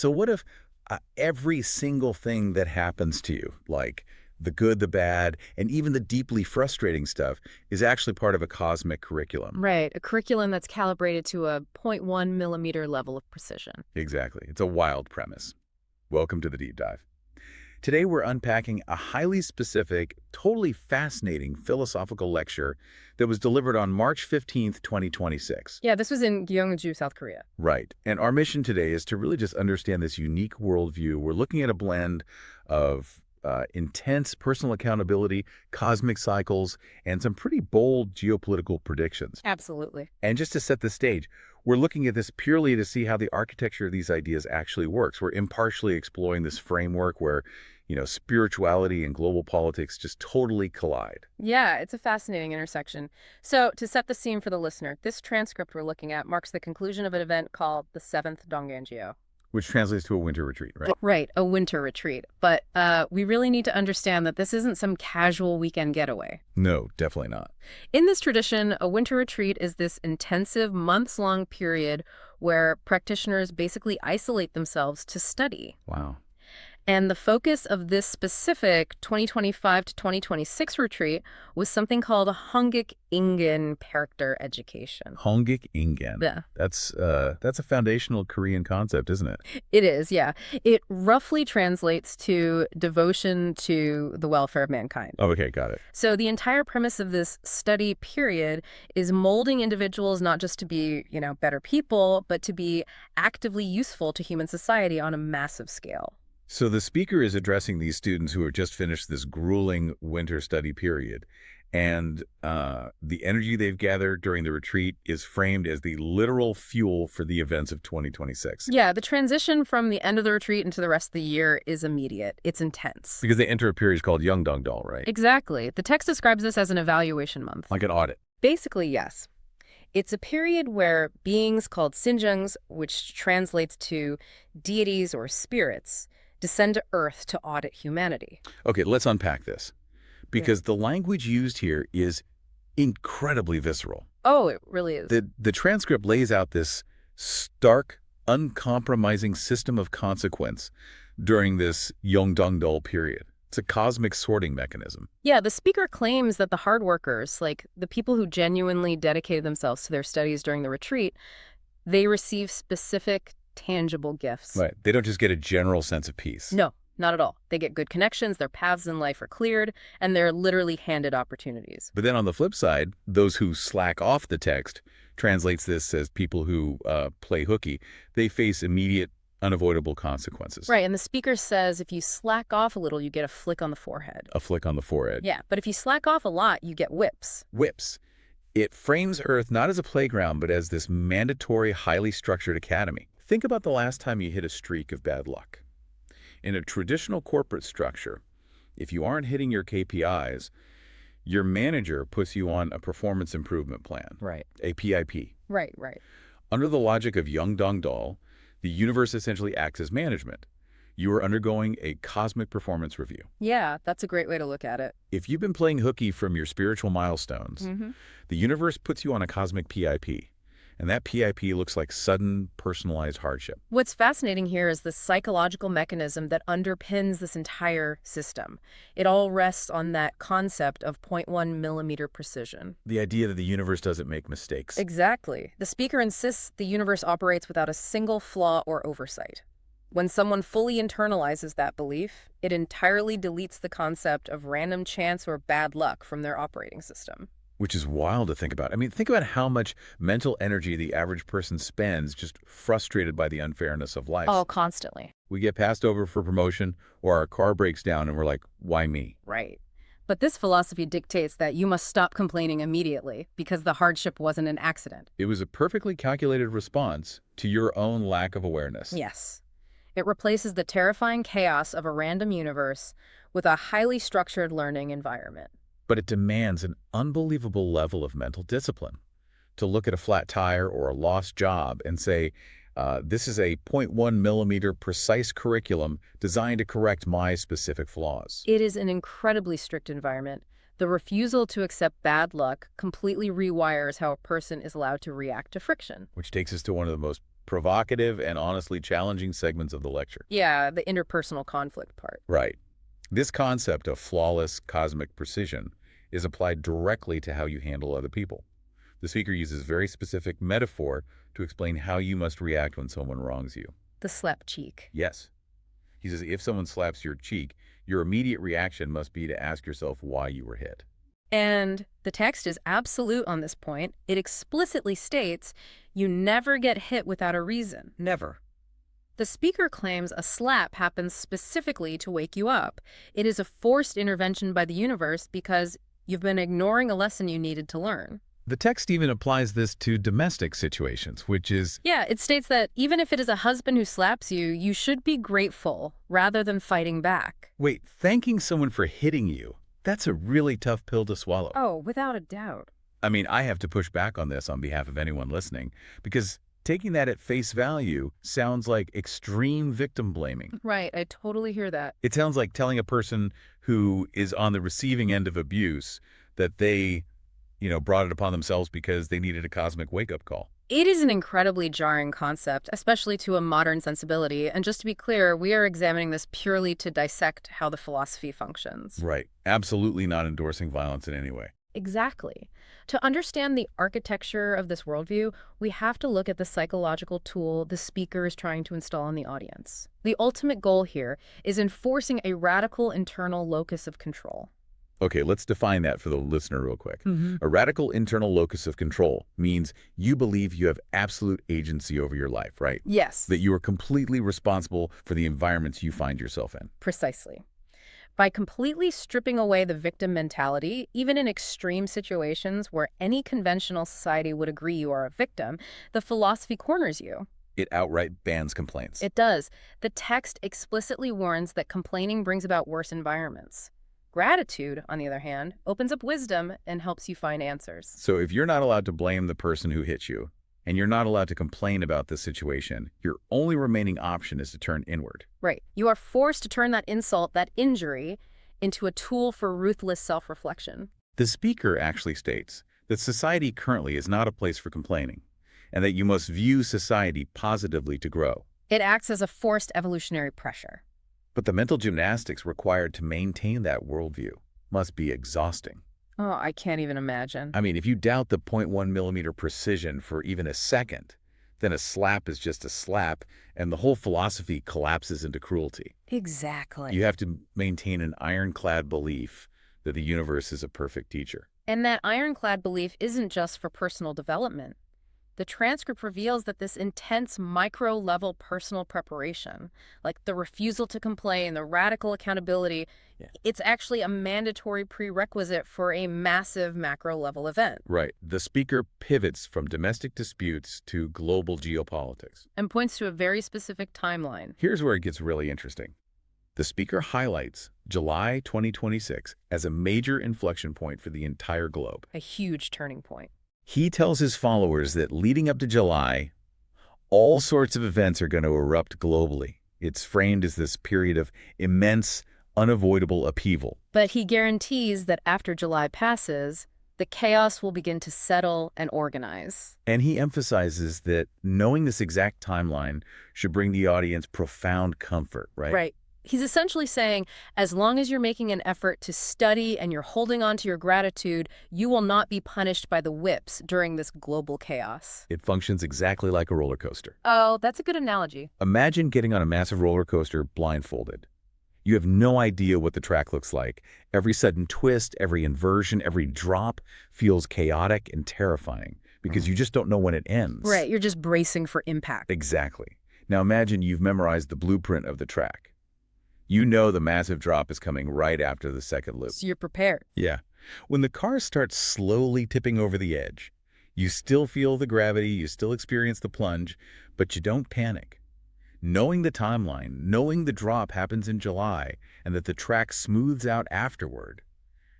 So what if every single thing that happens to you, like the good, the bad, and even the deeply frustrating stuff, is actually part of a cosmic curriculum? Right, a curriculum that's calibrated to a zero point 0.1 millimeter level of precision. Exactly. It's a wild premise. Welcome to the deep dive. Today we're unpacking a highly specific, totally fascinating philosophical lecture that was delivered on March 15th, 2026. Yeah, this was in Gyeongju, South Korea. Right. And our mission today is to really just understand this unique worldview. We're looking at a blend of intense personal accountability, cosmic cycles, and some pretty bold geopolitical predictions. Absolutely. And just to set the stage, we're looking at this purely to see how the architecture of these ideas actually works. We're impartially exploring this framework where, spirituality and global politics just totally collide. Yeah, it's a fascinating intersection. So, to set the scene for the listener, this transcript we're looking at marks the conclusion of an event called the Seventh Dongangyo. Which translates to a winter retreat, right? Right, a winter retreat. But we really need to understand that this isn't some casual weekend getaway. No, definitely not. In this tradition, a winter retreat is this intensive, months-long period where practitioners basically isolate themselves to study. Wow. And the focus of this specific 2025 to 2026 retreat was something called Hongik Ingen character education. Hongik Ingen. Yeah, That's a foundational Korean concept, isn't it? it is, yeah. It roughly translates to devotion to the welfare of mankind. Oh, okay, got it. So the entire premise of this study period is molding individuals not just to be, better people, but to be actively useful to human society on a massive scale. So the speaker is addressing these students who have just finished this grueling winter study period. And the energy they've gathered during the retreat is framed as the literal fuel for the events of 2026. Yeah, the transition from the end of the retreat into the rest of the year is immediate. It's intense. Because they enter a period called Yeongdongdal, right? Exactly. The text describes this as an evaluation month. Like an audit. Basically, yes. It's a period where beings called sinjungs, which translates to deities or spirits, descend to Earth to audit humanity. Okay, let's unpack this. Because the language used here is incredibly visceral. Oh, it really is. The transcript lays out this stark, uncompromising system of consequence during this Yeongdongdol period. It's a cosmic sorting mechanism. Yeah, the speaker claims that the hard workers, like the people who genuinely dedicated themselves to their studies during the retreat, they receive specific, tangible gifts. Right. They don't just get a general sense of peace. No, not at all. They get good connections, their paths in life are cleared, and they're literally handed opportunities. But then on the flip side, those who slack off the text translates this as people who play hooky. They face immediate, unavoidable consequences. Right, and the speaker says if you slack off a little, you get a flick on the forehead. A flick on the forehead. Yeah, but if you slack off a lot, you get whips. Whips. It frames Earth not as a playground, but as this mandatory, highly structured academy. Think about the last time you hit a streak of bad luck. In a traditional corporate structure, if you aren't hitting your KPIs, your manager puts you on a performance improvement plan, Right. a PIP. Right, right. Under the logic of Yeongdongdal, the universe essentially acts as management. You are undergoing a cosmic performance review. Yeah, that's a great way to look at it. If you've been playing hooky from your spiritual milestones, the universe puts you on a cosmic PIP. And that PIP looks like sudden, personalized hardship. What's fascinating here is the psychological mechanism that underpins this entire system. It all rests on that concept of 0.1 millimeter precision. The idea that the universe doesn't make mistakes. Exactly. The speaker insists the universe operates without a single flaw or oversight. When someone fully internalizes that belief, it entirely deletes the concept of random chance or bad luck from their operating system. Which is wild to think about. I mean, think about how much mental energy the average person spends just frustrated by the unfairness of life. Oh, constantly. We get passed over for promotion, or our car breaks down and we're like, why me? Right. But this philosophy dictates that you must stop complaining immediately because the hardship wasn't an accident. It was a perfectly calculated response to your own lack of awareness. Yes. It replaces the terrifying chaos of a random universe with a highly structured learning environment. But it demands an unbelievable level of mental discipline to look at a flat tire or a lost job and say, this is a 0.1 millimeter precise curriculum designed to correct my specific flaws. It is an incredibly strict environment. The refusal to accept bad luck completely rewires how a person is allowed to react to friction. Which takes us to one of the most provocative and honestly challenging segments of the lecture. Yeah, the interpersonal conflict part. Right. This concept of flawless cosmic precision is applied directly to how you handle other people. The speaker uses very specific metaphor to explain how you must react when someone wrongs you. The slap cheek. Yes. He says if someone slaps your cheek, your immediate reaction must be to ask yourself why you were hit. And the text is absolute on this point. It explicitly states, you never get hit without a reason. Never. The speaker claims a slap happens specifically to wake you up. It is a forced intervention by the universe because you've been ignoring a lesson you needed to learn. The text even applies this to domestic situations, which is... Yeah, it states that even if it is a husband who slaps you, you should be grateful rather than fighting back. Wait, thanking someone for hitting you, that's a really tough pill to swallow. Oh, without a doubt. I mean, I have to push back on this on behalf of anyone listening, because taking that at face value sounds like extreme victim blaming. Right, I totally hear that. It sounds like telling a person who is on the receiving end of abuse that they, brought it upon themselves because they needed a cosmic wake-up call. It is an incredibly jarring concept, especially to a modern sensibility. And just to be clear, we are examining this purely to dissect how the philosophy functions. Right. Absolutely not endorsing violence in any way. Exactly. To understand the architecture of this worldview, we have to look at the psychological tool the speaker is trying to install in the audience. The ultimate goal here is enforcing a radical internal locus of control. Okay, let's define that for the listener real quick. A radical internal locus of control means you believe you have absolute agency over your life, right? Yes. That you are completely responsible for the environments you find yourself in. Precisely. By completely stripping away the victim mentality, even in extreme situations where any conventional society would agree you are a victim, the philosophy corners you. It outright bans complaints. It does. The text explicitly warns that complaining brings about worse environments. Gratitude, on the other hand, opens up wisdom and helps you find answers. So if you're not allowed to blame the person who hit you, and you're not allowed to complain about this situation, your only remaining option is to turn inward. Right. You are forced to turn that insult, that injury, into a tool for ruthless self-reflection. The speaker actually states that society currently is not a place for complaining, and that you must view society positively to grow. It acts as a forced evolutionary pressure. But the mental gymnastics required to maintain that worldview must be exhausting. Oh, I can't even imagine. I mean, if you doubt the 0.1 millimeter precision for even a second, then a slap is just a slap, and the whole philosophy collapses into cruelty. Exactly. You have to maintain an ironclad belief that the universe is a perfect teacher. And that ironclad belief isn't just for personal development. The transcript reveals that this intense micro-level personal preparation, like the refusal to complain, the radical accountability, it's actually a mandatory prerequisite for a massive macro-level event. Right. The speaker pivots from domestic disputes to global geopolitics. And points to a very specific timeline. Here's where it gets really interesting. The speaker highlights July 2026 as a major inflection point for the entire globe. A huge turning point. He tells his followers that leading up to July, all sorts of events are going to erupt globally. It's framed as this period of immense, unavoidable upheaval. But he guarantees that after July passes, the chaos will begin to settle and organize. And he emphasizes that knowing this exact timeline should bring the audience profound comfort, right? Right. He's essentially saying, as long as you're making an effort to study and you're holding on to your gratitude, you will not be punished by the whips during this global chaos. It functions exactly like a roller coaster. Oh, that's a good analogy. Imagine getting on a massive roller coaster blindfolded. You have no idea what the track looks like. Every sudden twist, every inversion, every drop feels chaotic and terrifying because you just don't know when it ends. Right, you're just bracing for impact. Exactly. Now imagine you've memorized the blueprint of the track. You know the massive drop is coming right after the second loop. So you're prepared. Yeah. When the car starts slowly tipping over the edge, you still feel the gravity, you still experience the plunge, but you don't panic. Knowing the timeline, knowing the drop happens in July, and that the track smooths out afterward,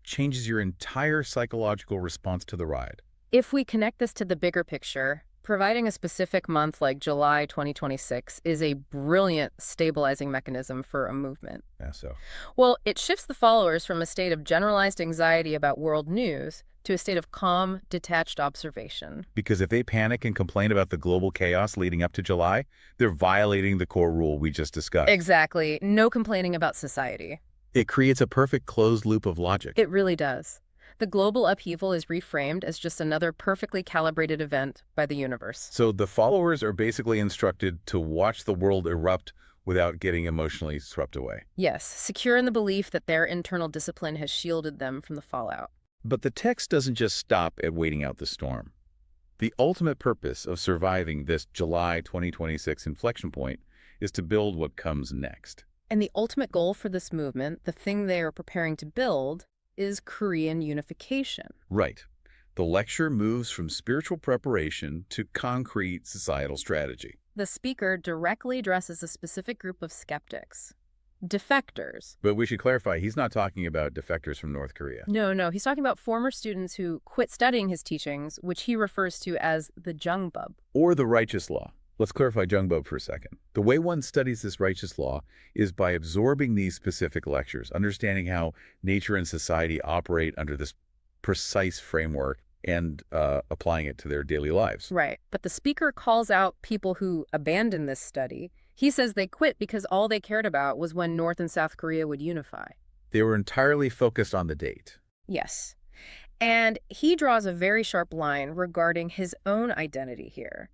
changes your entire psychological response to the ride. If we connect this to the bigger picture, providing a specific month like July 2026 is a brilliant stabilizing mechanism for a movement. Yeah, so. Well, it shifts the followers from a state of generalized anxiety about world news to a state of calm, detached observation. Because if they panic and complain about the global chaos leading up to July, they're violating the core rule we just discussed. Exactly. No complaining about society. It creates a perfect closed loop of logic. It really does. The global upheaval is reframed as just another perfectly calibrated event by the universe. So the followers are basically instructed to watch the world erupt without getting emotionally swept away. Yes, secure in the belief that their internal discipline has shielded them from the fallout. But the text doesn't just stop at waiting out the storm. The ultimate purpose of surviving this July 2026 inflection point is to build what comes next. And the ultimate goal for this movement, the thing they are preparing to build, is Korean unification. Right. The lecture moves from spiritual preparation to concrete societal strategy. The speaker directly addresses a specific group of skeptics. Defectors. But we should clarify, he's not talking about defectors from North Korea. No, he's talking about former students who quit studying his teachings, which he refers to as the Jungbub. Or the righteous law. Let's clarify Jungbub for a second. The way one studies this righteous law is by absorbing these specific lectures, understanding how nature and society operate under this precise framework, and applying it to their daily lives. Right. But the speaker calls out people who abandon this study. He says they quit because all they cared about was when North and South Korea would unify. They were entirely focused on the date. Yes. And he draws a very sharp line regarding his own identity here.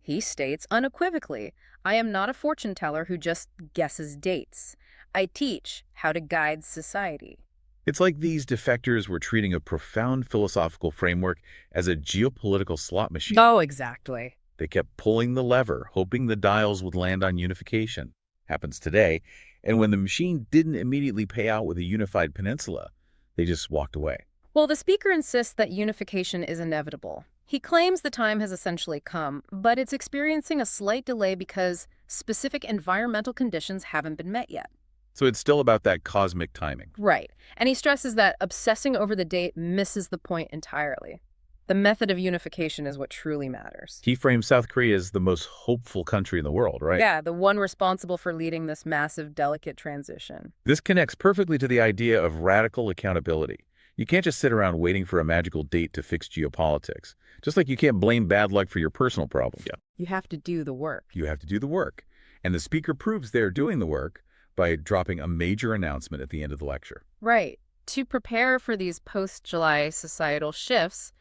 He states unequivocally, "I am not a fortune teller who just guesses dates. I teach how to guide society." It's like these defectors were treating a profound philosophical framework as a geopolitical slot machine. Oh, exactly. They kept pulling the lever, hoping the dials would land on unification. Happens today. And when the machine didn't immediately pay out with a unified peninsula, they just walked away. Well, the speaker insists that unification is inevitable. He claims the time has essentially come, but it's experiencing a slight delay because specific environmental conditions haven't been met yet. So it's still about that cosmic timing. Right. And he stresses that obsessing over the date misses the point entirely. The method of unification is what truly matters. He frames South Korea as the most hopeful country in the world, right? Yeah, the one responsible for leading this massive, delicate transition. This connects perfectly to the idea of radical accountability. You can't just sit around waiting for a magical date to fix geopolitics. Just like you can't blame bad luck for your personal problems. Yeah. You have to do the work. You have to do the work. And the speaker proves they're doing the work by dropping a major announcement at the end of the lecture. Right. To prepare for these post-July societal shifts,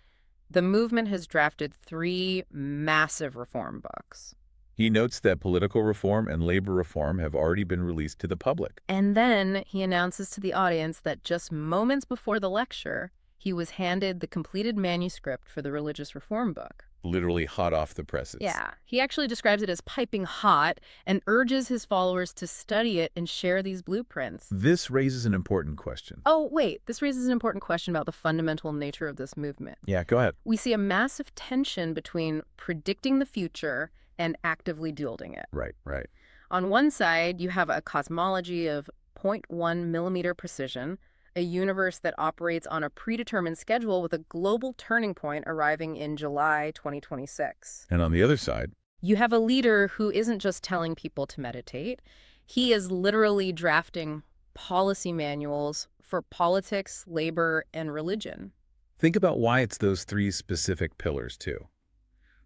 the movement has drafted 3 massive reform books. He notes that political reform and labor reform have already been released to the public. And then he announces to the audience that just moments before the lecture, he was handed the completed manuscript for the religious reform book. Literally hot off the presses. Yeah. He actually describes it as piping hot and urges his followers to study it and share these blueprints. This raises an important question. Oh, wait. This raises an important question about the fundamental nature of this movement. Yeah, go ahead. We see a massive tension between predicting the future and actively building it. Right. On one side, you have a cosmology of 0.1 millimeter precision, a universe that operates on a predetermined schedule with a global turning point arriving in July 2026. And on the other side, You have a leader who isn't just telling people to meditate. He is literally drafting policy manuals for politics, labor, and religion. think about why it's those 3 specific pillars, too.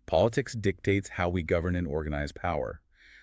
Politics dictates how we govern and organize power.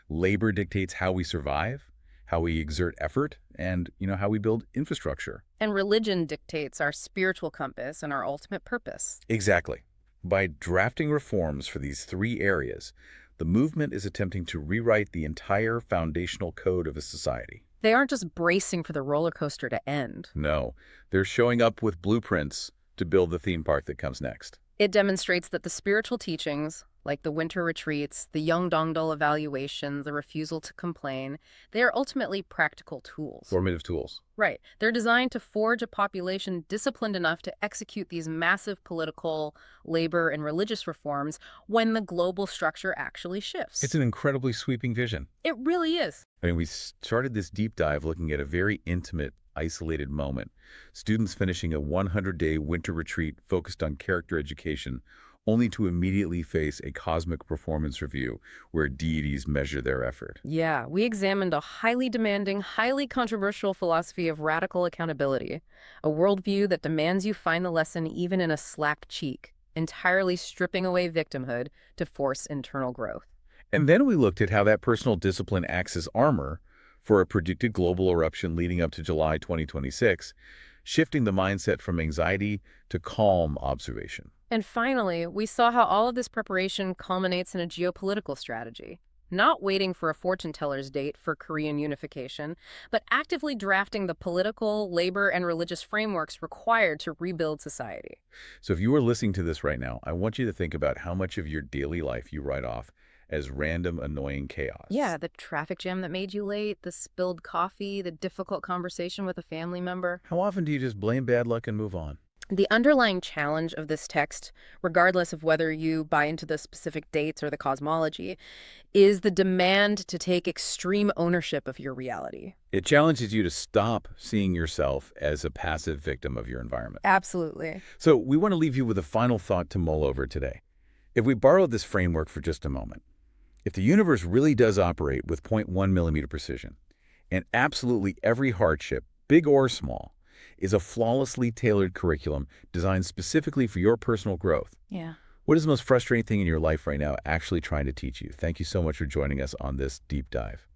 Labor dictates how we survive, how we exert effort, and, how we build infrastructure. And religion dictates our spiritual compass and our ultimate purpose. Exactly. By drafting reforms for these 3 areas, the movement is attempting to rewrite the entire foundational code of a society. They aren't just bracing for the roller coaster to end. No, they're showing up with blueprints to build the theme park that comes next. It demonstrates that the spiritual teachings, like the winter retreats, the Yeongdongdol evaluations, the refusal to complain, they are ultimately practical tools. Formative tools. Right. They're designed to forge a population disciplined enough to execute these massive political, labor, and religious reforms when the global structure actually shifts. It's an incredibly sweeping vision. It really is. We started this deep dive looking at a very intimate, isolated moment. Students finishing a 100-day winter retreat focused on character education, only to immediately face a cosmic performance review where deities measure their effort. Yeah, we examined a highly demanding, highly controversial philosophy of radical accountability, a worldview that demands you find the lesson even in a slack cheek, entirely stripping away victimhood to force internal growth. And then we looked at how that personal discipline acts as armor for a predicted global eruption leading up to July 2026, shifting the mindset from anxiety to calm observation. And finally, we saw how all of this preparation culminates in a geopolitical strategy. Not waiting for a fortune teller's date for Korean unification, but actively drafting the political, labor, and religious frameworks required to rebuild society. So if you are listening to this right now, I want you to think about how much of your daily life you write off as random, annoying chaos. Yeah, the traffic jam that made you late, the spilled coffee, the difficult conversation with a family member. How often do you just blame bad luck and move on? The underlying challenge of this text, regardless of whether you buy into the specific dates or the cosmology, is the demand to take extreme ownership of your reality. It challenges you to stop seeing yourself as a passive victim of your environment. Absolutely. So we want to leave you with a final thought to mull over today. If we borrow this framework for just a moment, if the universe really does operate with 0.1 millimeter precision, and absolutely every hardship, big or small, is a flawlessly tailored curriculum designed specifically for your personal growth, Yeah. what is the most frustrating thing in your life right now actually trying to teach you? Thank you so much for joining us on this deep dive.